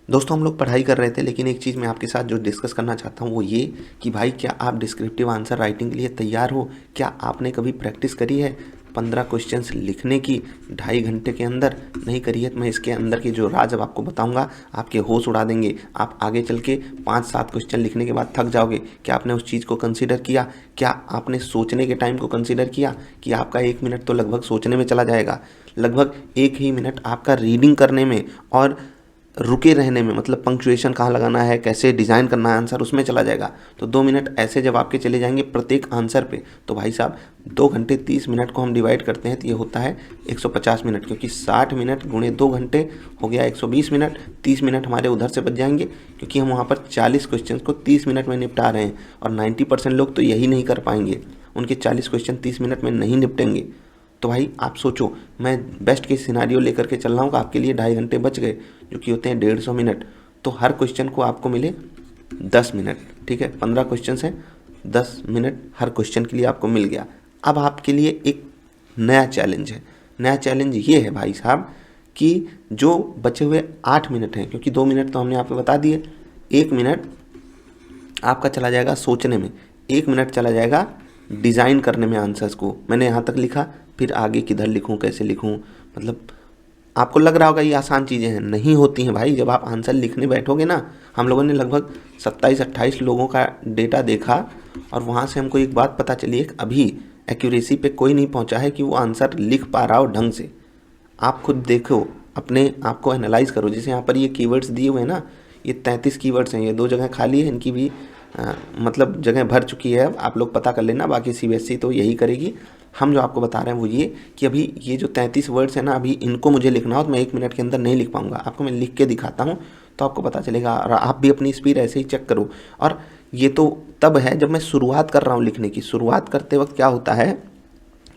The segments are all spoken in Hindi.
दोस्तों हम लोग पढ़ाई कर रहे थे, लेकिन एक चीज़ मैं आपके साथ जो डिस्कस करना चाहता हूँ वो ये कि भाई क्या आप डिस्क्रिप्टिव आंसर राइटिंग के लिए तैयार हो? क्या आपने कभी प्रैक्टिस करी है 15 क्वेश्चंस लिखने की 2.5 घंटे के अंदर? नहीं करी है तो मैं इसके अंदर के जो राज अब आपको बताऊंगा, आपके होश उड़ा देंगे। आप आगे चल के 5-7 क्वेश्चन लिखने के बाद थक जाओगे। क्या आपने उस चीज़ को कंसिडर किया? क्या आपने सोचने के टाइम को कंसिडर किया कि आपका 1 मिनट तो लगभग सोचने में चला जाएगा, लगभग 1 ही मिनट आपका रीडिंग करने में और रुके रहने में, मतलब पंक्चुएशन कहाँ लगाना है, कैसे डिज़ाइन करना है आंसर, उसमें चला जाएगा। तो 2 मिनट ऐसे जब आपके चले जाएंगे प्रत्येक आंसर पे, तो भाई साहब 2 घंटे 30 मिनट को हम डिवाइड करते हैं तो ये होता है 150 मिनट, क्योंकि 60 मिनट गुणे 2 घंटे हो गया 120 मिनट। 30 मिनट हमारे उधर से बच जाएंगे, क्योंकि हम वहाँ पर 40 क्वेश्चन को 30 मिनट में निपटा रहे हैं। और 90% लोग तो यही नहीं कर पाएंगे, उनके 40 क्वेश्चन 30 मिनट में नहीं निपटेंगे। तो भाई आप सोचो, मैं बेस्ट केस सिनारियो लेकर के चल रहा हूँ कि आपके लिए 2.5 घंटे बच गए, जो कि होते हैं 150 मिनट। तो हर क्वेश्चन को आपको मिले 10 मिनट, ठीक है, 15 क्वेश्चन हैं, 10 मिनट हर क्वेश्चन के लिए आपको मिल गया। अब आपके लिए एक नया चैलेंज है। नया चैलेंज ये है भाई साहब कि जो बचे हुए 8 मिनट हैं, क्योंकि 2 मिनट तो हमने आपको बता दिए, 1 मिनट आपका चला जाएगा सोचने में, 1 मिनट चला जाएगा डिज़ाइन करने में आंसर्स को। मैंने यहाँ तक लिखा, फिर आगे किधर लिखूँ, कैसे लिखूँ, मतलब आपको लग रहा होगा ये आसान चीज़ें हैं, नहीं होती हैं भाई। जब आप आंसर लिखने बैठोगे ना, हम लोगों ने लगभग 27-28 लोगों का डेटा देखा और वहाँ से हमको एक बात पता चली है कि अभी एक्यूरेसी पे कोई नहीं पहुँचा है कि वो आंसर लिख पा रहा हो ढंग से। आप खुद देखो, अपने आप को एनालाइज करो। जैसे यहाँ पर ये कीवर्ड्स दिए हुए हैं ना, ये 33 कीवर्ड्स हैं, ये 2 जगह खाली है, इनकी भी मतलब जगह भर चुकी है। अब आप लोग पता कर लेना, बाकी सीबीएसई तो यही करेगी। हम जो आपको बता रहे हैं वो ये कि अभी ये जो 33 वर्ड्स हैं ना, अभी इनको मुझे लिखना हो तो मैं 1 मिनट के अंदर नहीं लिख पाऊंगा। आपको मैं लिख के दिखाता हूँ तो आपको पता चलेगा, और आप भी अपनी स्पीड ऐसे ही चेक करो। और ये तो तब है जब मैं शुरुआत कर रहा हूँ लिखने की। शुरुआत करते वक्त क्या होता है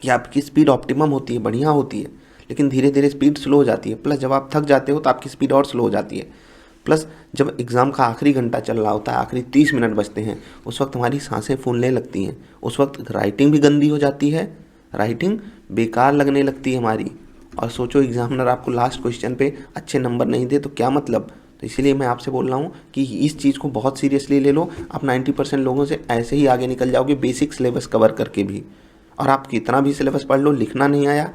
कि आपकी स्पीड ऑप्टिमम होती है, बढ़िया होती है, लेकिन धीरे धीरे स्पीड स्लो हो जाती है। प्लस जब आप थक जाते हो तो आपकी स्पीड और स्लो हो जाती है। प्लस जब एग्ज़ाम का आखिरी घंटा चल रहा होता है, आखिरी 30 मिनट बचते हैं, उस वक्त हमारी सांसें फूलने लगती हैं, उस वक्त राइटिंग भी गंदी हो जाती है, राइटिंग बेकार लगने लगती है हमारी। और सोचो एग्जामिनर आपको लास्ट क्वेश्चन पे अच्छे नंबर नहीं दे तो क्या मतलब। तो इसीलिए मैं आपसे बोल रहा हूँ कि इस चीज़ को बहुत सीरियसली ले लो। आप 90% लोगों से ऐसे ही आगे निकल जाओगे बेसिक सिलेबस कवर करके भी। और आप कितना भी सिलेबस पढ़ लो, लिखना नहीं आया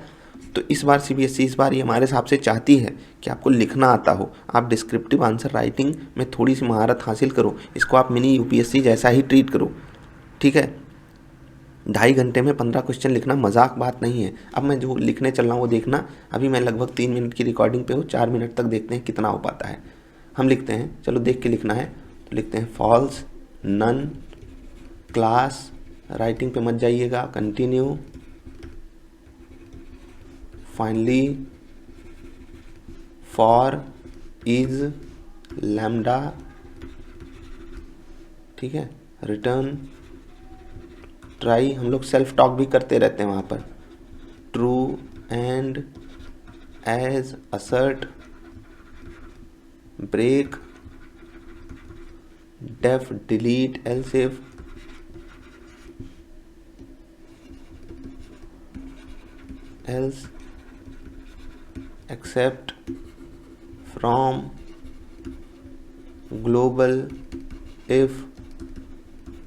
तो इस बार सीबीएसई इस बार ये हमारे हिसाब से चाहती है कि आपको लिखना आता हो। आप डिस्क्रिप्टिव आंसर राइटिंग में थोड़ी सी महारत हासिल करो, इसको आप मिनी यूपीएससी जैसा ही ट्रीट करो, ठीक है। 2.5 घंटे में 15 क्वेश्चन लिखना मजाक बात नहीं है। अब मैं जो लिखने चल रहा हूँ वो देखना, अभी मैं लगभग 3 मिनट की रिकॉर्डिंग पे हूँ, 4 मिनट तक देखते हैं कितना हो पाता है। हम लिखते हैं, चलो देख के लिखना है तो लिखते हैं फॉल्स, नन, क्लास, राइटिंग पे मत जाइएगा, continue, finally, for, is, lambda, ठीक है, रिटर्न, ट्राई। हम लोग सेल्फ टॉक भी करते रहते हैं वहाँ पर। True and, as, assert, break, def, delete, else if, else, except, from, global, if,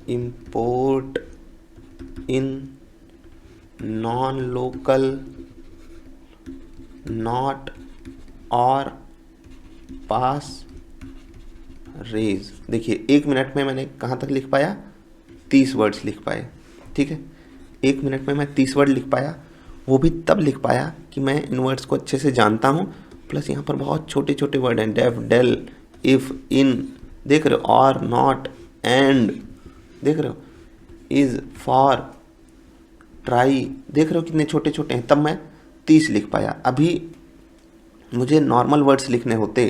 import, in, nonlocal, not, or, pass, raise. देखिए 1 मिनट में मैंने कहाँ तक लिख पाया, 30 वर्ड्स लिख पाए, ठीक है। 1 मिनट में मैं 30 वर्ड लिख पाया, वो भी तब लिख पाया कि मैं इन वर्ड्स को अच्छे से जानता हूँ। प्लस यहाँ पर बहुत छोटे छोटे वर्ड हैं, डेफ, डेल, इफ़, इन, देख रहे हो, और, नॉट, एंड, देख रहे हो, इज़, फॉर, ट्राई, देख रहे हो कितने छोटे छोटे हैं। तब मैं 30 लिख पाया। अभी मुझे नॉर्मल वर्ड्स लिखने होते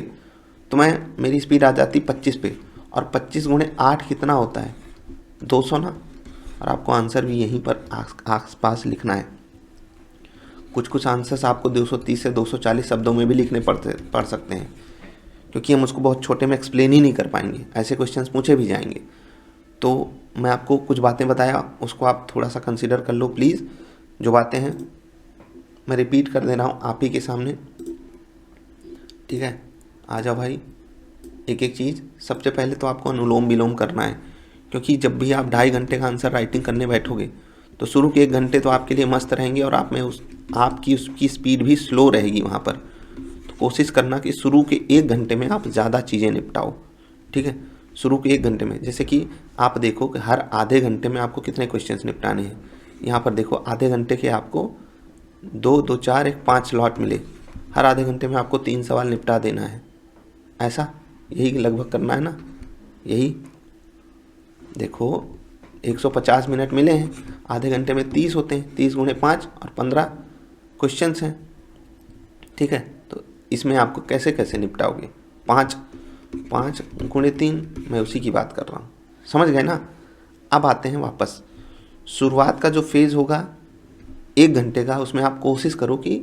तो मैं मेरी स्पीड आ जाती 25 पे, और 25 गुणे 8 कितना होता है, 200 ना। और आपको आंसर भी यहीं पर आस पास लिखना है। कुछ कुछ आंसर्स आपको 230 से 240 शब्दों में भी लिखने पड़ सकते हैं, क्योंकि हम उसको बहुत छोटे में एक्सप्लेन ही नहीं कर पाएंगे, ऐसे क्वेश्चंस पूछे भी जाएंगे। तो मैं आपको कुछ बातें बताया, उसको आप थोड़ा सा कंसिडर कर लो प्लीज़। जो बातें हैं मैं रिपीट कर दे रहा हूँ आप ही के सामने, ठीक है। आ जाओ भाई, एक एक चीज़। सबसे पहले तो आपको अनुलोम विलोम करना है, क्योंकि जब भी आप 2.5 घंटे का आंसर राइटिंग करने बैठोगे तो शुरू के 1 घंटे तो आपके लिए मस्त रहेंगे और आपकी उसकी स्पीड भी स्लो रहेगी वहाँ पर। तो कोशिश करना कि शुरू के 1 घंटे में आप ज़्यादा चीज़ें निपटाओ, ठीक है। शुरू के 1 घंटे में, जैसे कि आप देखो कि हर आधे घंटे में आपको कितने क्वेश्चंस निपटाने हैं। यहाँ पर देखो आधे घंटे के आपको 2 2 4 1 5 स्लॉट मिले, हर आधे घंटे में आपको 3 सवाल निपटा देना है। ऐसा यही लगभग करना है ना। यही देखो 150 मिनट मिले हैं, आधे घंटे में 30 होते हैं, 30 गुणे 5 और 15 क्वेश्चंस हैं, ठीक है। तो इसमें आपको कैसे कैसे निपटाओगे, 5 गुणे 3, मैं उसी की बात कर रहा हूँ, समझ गए ना। अब आते हैं वापस, शुरुआत का जो फेज़ होगा 1 घंटे का, उसमें आप कोशिश करो कि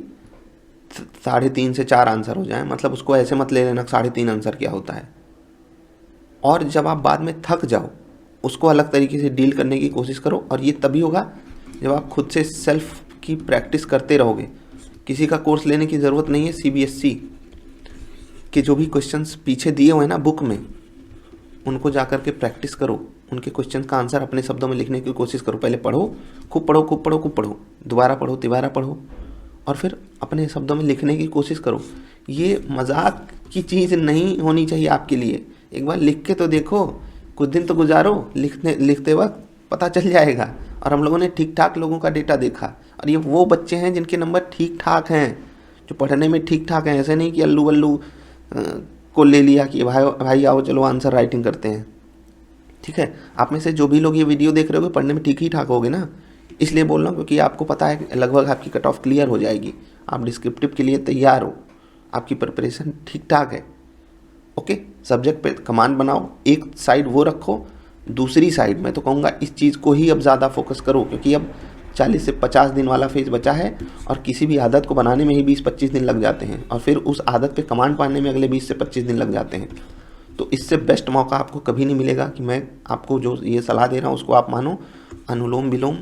3.5 से 4 आंसर हो जाए। मतलब उसको ऐसे मत ले लेना 3.5 आंसर क्या होता है। और जब आप बाद में थक जाओ उसको अलग तरीके से डील करने की कोशिश करो, और ये तभी होगा जब आप खुद से सेल्फ की प्रैक्टिस करते रहोगे। किसी का कोर्स लेने की ज़रूरत नहीं है। CBSE के जो भी क्वेश्चंस पीछे दिए हुए हैं ना बुक में, उनको जा कर के प्रैक्टिस करो, उनके क्वेश्चन का आंसर अपने शब्दों में लिखने की कोशिश करो। पहले पढ़ो, खूब पढ़ो, खूब पढ़ो, खूब पढ़ो, दोबारा पढ़ो, तिबारा पढ़ो, और फिर अपने शब्दों में लिखने की कोशिश करो। ये मजाक की चीज़ नहीं होनी चाहिए आपके लिए। एक बार लिख के तो देखो, कुछ दिन तो गुजारो, लिखते वक्त पता चल जाएगा। और हम लोगों ने ठीक ठाक लोगों का डेटा देखा, और ये वो बच्चे हैं जिनके नंबर ठीक ठाक हैं, जो पढ़ने में ठीक ठाक हैं। ऐसे नहीं कि अल्लू वल्लू को ले लिया कि भाई आओ चलो आंसर राइटिंग करते हैं, ठीक है। आप में से जो भी लोग ये वीडियो देख रहे होगे पढ़ने में ठीक ही ठाक होगे ना। इसलिए बोल रहा हूँ क्योंकि आपको पता है कि लगभग आपकी कट ऑफ क्लियर हो जाएगी, आप डिस्क्रिप्टिव के लिए तैयार हो, आपकी प्रिपरेशन ठीक ठाक है। ओके, सब्जेक्ट पे कमांड बनाओ, एक साइड वो रखो, दूसरी साइड मैं तो कहूँगा इस चीज़ को ही अब ज़्यादा फोकस करो, क्योंकि अब 40 से 50 दिन वाला फेज़ बचा है, और किसी भी आदत को बनाने में ही 20-25 दिन लग जाते हैं, और फिर उस आदत पे कमांड पाने में अगले 20 से 25 दिन लग जाते हैं। तो इससे बेस्ट मौका आपको कभी नहीं मिलेगा कि मैं आपको जो ये सलाह दे रहा हूँ उसको आप मानो। अनुलोम विलोम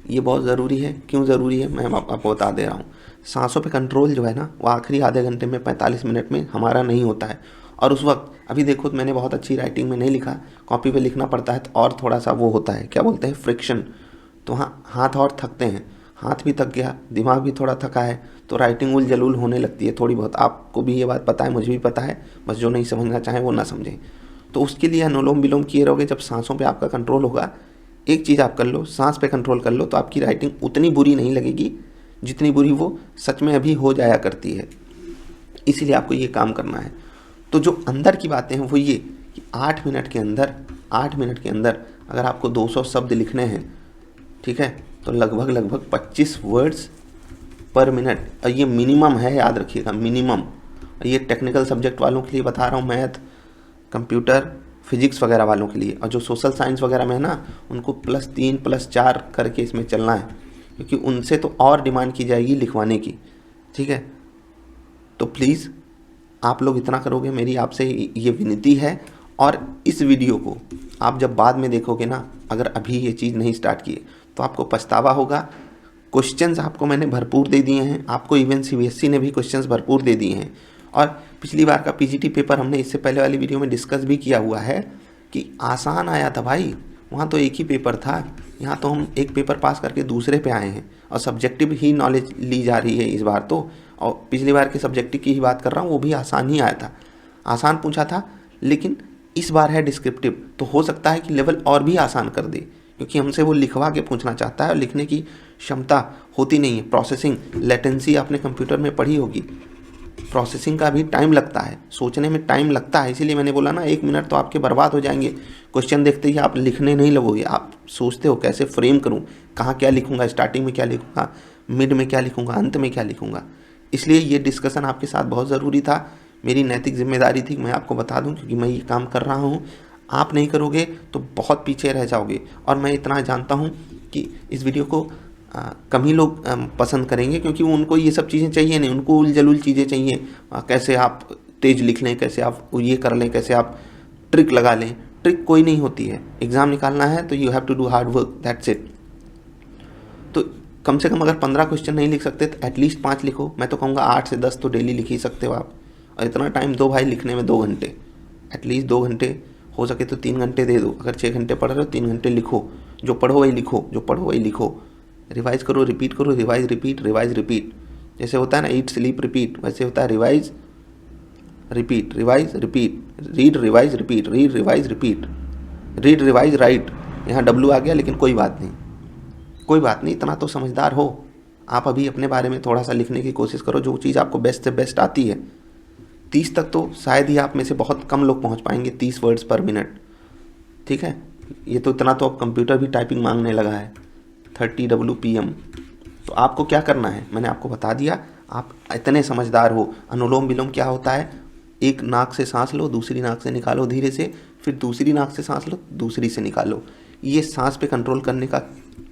ये बहुत ज़रूरी है। क्यों ज़रूरी है मैं आपको बता दे रहा हूँ। सांसों पे कंट्रोल जो है ना, वो आखिरी आधे घंटे में 45 मिनट में हमारा नहीं होता है। और उस वक्त अभी देखो मैंने बहुत अच्छी राइटिंग में नहीं लिखा, कॉपी पे लिखना पड़ता है, तो और थोड़ा सा वो होता है, क्या बोलते हैं, फ्रिक्शन। तो हाँ, हाथ और थकते हैं, हाथ भी थक गया, दिमाग भी थोड़ा थका है, तो राइटिंग उल जलूल होने लगती है थोड़ी बहुत। आपको भी ये बात पता है, मुझे भी पता है, बस जो नहीं समझना चाहे वो ना समझें। तो उसके लिए अनुलोम विलोम किए रहोगे, जब सांसों पे आपका कंट्रोल होगा, एक चीज़ आप कर लो, सांस पे कंट्रोल कर लो, तो आपकी राइटिंग उतनी बुरी नहीं लगेगी जितनी बुरी वो सच में अभी हो जाया करती है। इसीलिए आपको ये काम करना है। तो जो अंदर की बातें हैं वो ये कि 8 मिनट के अंदर अगर आपको 200 शब्द लिखने हैं, ठीक है, तो लगभग 25 वर्ड्स पर मिनट, और ये मिनिमम है, याद रखिएगा, मिनिमम। ये टेक्निकल सब्जेक्ट वालों के लिए बता रहा हूँ, मैथ, कंप्यूटर, फिजिक्स वगैरह वालों के लिए। और जो सोशल साइंस वगैरह में है ना, उनको +3 +4 करके इसमें चलना है, क्योंकि उनसे तो और डिमांड की जाएगी लिखवाने की, ठीक है। तो प्लीज़ आप लोग इतना करोगे, मेरी आपसे ये विनती है। और इस वीडियो को आप जब बाद में देखोगे ना, अगर अभी ये चीज़ नहीं स्टार्ट किए तो आपको पछतावा होगा। क्वेश्चंस आपको मैंने भरपूर दे दिए हैं, आपको इवन CBSE ने भी क्वेश्चंस भरपूर दे दिए हैं। और पिछली बार का PGT पेपर हमने इससे पहले वाली वीडियो में डिस्कस भी किया हुआ है कि आसान आया था भाई, वहाँ तो एक ही पेपर था। यहाँ तो हम एक पेपर पास करके दूसरे पे आए हैं, और सब्जेक्टिव ही नॉलेज ली जा रही है इस बार तो। और पिछली बार के सब्जेक्टिव की ही बात कर रहा हूँ, वो भी आसान ही आया था, आसान पूछा था। लेकिन इस बार है डिस्क्रिप्टिव, तो हो सकता है कि लेवल और भी आसान कर दे, क्योंकि हमसे वो लिखवा के पूछना चाहता है, और लिखने की क्षमता होती नहीं है। प्रोसेसिंग लेटेंसी आपने कंप्यूटर में पढ़ी होगी, प्रोसेसिंग का भी टाइम लगता है, सोचने में टाइम लगता है। इसीलिए मैंने बोला ना, 1 मिनट तो आपके बर्बाद हो जाएंगे। क्वेश्चन देखते ही आप लिखने नहीं लगोगे, आप सोचते हो कैसे फ्रेम करूं, कहाँ क्या लिखूंगा, स्टार्टिंग में क्या लिखूंगा, मिड में क्या लिखूंगा, अंत में क्या लिखूंगा। इसलिए ये डिस्कशन आपके साथ बहुत ज़रूरी था, मेरी नैतिक जिम्मेदारी थी, मैं आपको बता दूं, क्योंकि मैं ये काम कर रहा हूँ। आप नहीं करोगे तो बहुत पीछे रह जाओगे। और मैं इतना जानता हूँ कि इस वीडियो को कम ही लोग पसंद करेंगे, क्योंकि उनको ये सब चीज़ें चाहिए नहीं, उनको उल जलूल चीज़ें चाहिए। कैसे आप तेज लिख लें, कैसे आप ये कर लें, कैसे आप ट्रिक लगा लें। ट्रिक कोई नहीं होती है, एग्ज़ाम निकालना है तो you have to do hard work, that's it. तो कम से कम अगर 15 क्वेश्चन नहीं लिख सकते तो एटलीस्ट 5 लिखो। मैं तो कहूँगा 8 से 10 तो डेली लिख ही सकते हो आप। और इतना टाइम दो भाई लिखने में, 2 घंटे, एटलीस्ट 2 घंटे, हो सके तो 3 घंटे दे दो। अगर 6 घंटे पढ़ रहे हो 3 घंटे लिखो, जो पढ़ो वही लिखो, जो पढ़ो वही लिखो, रिवाइज करो, रिपीट करो, रिवाइज रिपीट, रिवाइज रिपीट। जैसे होता है ना ईट स्लीप रिपीट, वैसे होता है revise repeat, revise repeat, read revise repeat, read revise repeat, read revise right. यहाँ डब्लू आ गया लेकिन कोई बात नहीं, कोई बात नहीं, इतना तो समझदार हो आप। अभी अपने बारे में थोड़ा सा लिखने की कोशिश करो, जो चीज़ आपको बेस्ट से बेस्ट आती है। 30 तक तो शायद ही आप में से बहुत कम लोग पहुंच पाएंगे, 30 वर्ड्स पर मिनट, ठीक है। ये तो इतना तो अब कंप्यूटर भी टाइपिंग मांगने लगा है, 30 WPM। तो आपको क्या करना है मैंने आपको बता दिया, आप इतने समझदार हो। अनुलोम विलोम क्या होता है, एक नाक से सांस लो, दूसरी नाक से निकालो धीरे से, फिर दूसरी नाक से सांस लो, दूसरी से निकालो। ये सांस पे कंट्रोल करने का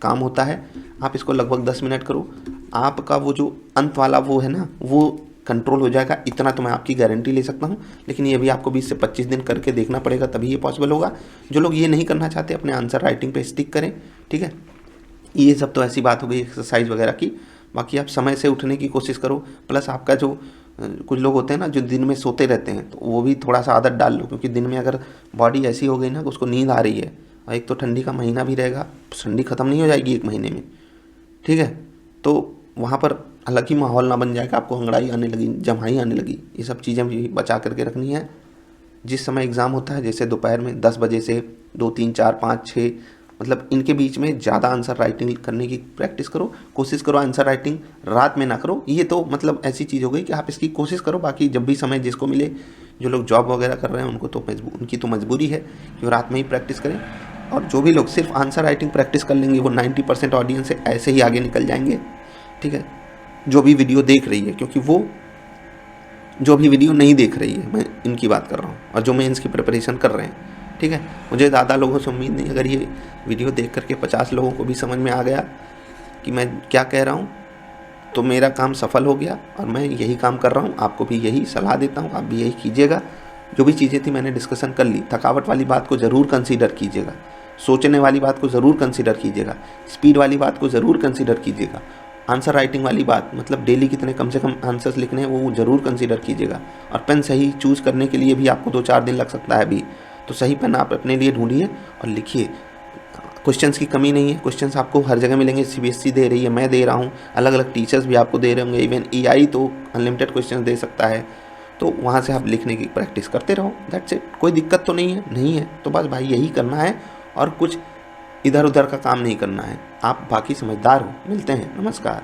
काम होता है। आप इसको लगभग 10 मिनट करो, आपका वो जो अंत वाला वो है ना, वो कंट्रोल हो जाएगा। इतना तो मैं आपकी गारंटी ले सकता हूँ, लेकिन ये भी आपको 20 से 25 दिन करके देखना पड़ेगा, तभी ये पॉसिबल होगा। जो लोग ये नहीं करना चाहते अपने आंसर राइटिंग पे स्टिक करें, ठीक है। ये सब तो ऐसी बात हो गई एक्सरसाइज वगैरह की। बाकी आप समय से उठने की कोशिश करो, प्लस आपका जो कुछ लोग होते हैं ना जो दिन में सोते रहते हैं, तो वो भी थोड़ा सा आदत डाल लो, क्योंकि दिन में अगर बॉडी ऐसी हो गई ना कि उसको नींद आ रही है, और एक तो ठंडी का महीना भी रहेगा, ठंडी ख़त्म नहीं हो जाएगी 1 महीने में, ठीक है। तो वहाँ पर अलग ही माहौल ना बन जाएगा, आपको अंगड़ाई आने लगी, जम्हाई आने लगी, ये सब चीज़ें भी बचा करके रखनी है। जिस समय एग्ज़ाम होता है, जैसे दोपहर में 10 बजे से 2, 3, 4, 5, 6, मतलब इनके बीच में ज़्यादा आंसर राइटिंग करने की प्रैक्टिस करो, कोशिश करो। आंसर राइटिंग रात में ना करो, ये तो मतलब ऐसी चीज़ हो गई कि आप इसकी कोशिश करो। बाकी जब भी समय जिसको मिले, जो लोग जॉब वगैरह कर रहे हैं उनको तो उनकी तो मजबूरी है कि वो रात में ही प्रैक्टिस करें। और जो भी लोग सिर्फ आंसर राइटिंग प्रैक्टिस कर लेंगे, वो 90% ऑडियंस से ऐसे ही आगे निकल जाएंगे, ठीक है। जो भी वीडियो देख रही है, क्योंकि वो जो भी वीडियो नहीं देख रही है, मैं इनकी बात कर रहा हूँ, और जो मेंस की प्रिपरेशन कर रहे हैं, ठीक है। मुझे ज़्यादा लोगों से उम्मीद नहीं, अगर ये वीडियो देख करके 50 लोगों को भी समझ में आ गया कि मैं क्या कह रहा हूँ, तो मेरा काम सफल हो गया। और मैं यही काम कर रहा हूँ, आपको भी यही सलाह देता हूँ, आप भी यही कीजिएगा। जो भी चीज़ें थी मैंने डिस्कशन कर ली, थकावट वाली बात को ज़रूर कंसीडर कीजिएगा, सोचने वाली बात को ज़रूर कंसीडर कीजिएगा, स्पीड वाली बात को ज़रूर कंसीडर कीजिएगा, आंसर राइटिंग वाली बात, मतलब डेली कितने कम से कम आंसर्स लिखने हैं वो ज़रूर कंसीडर कीजिएगा। और पेन सही चूज़ करने के लिए भी आपको 2-4 दिन लग सकता है अभी, तो सही पेन आप अपने लिए ढूंढिए और लिखिए। क्वेश्चंस की कमी नहीं है, क्वेश्चंस आपको हर जगह मिलेंगे, CBSE दे रही है, मैं दे रहा हूँ, अलग अलग टीचर्स भी आपको दे रहे होंगे, इवन EI तो अनलिमिटेड क्वेश्चन दे सकता है। तो वहाँ से आप लिखने की प्रैक्टिस करते रहो, दैट्स इट। कोई दिक्कत तो नहीं है तो बस भाई यही करना है, और कुछ इधर उधर का काम नहीं करना है। आप बाकी समझदार हो। मिलते हैं, नमस्कार।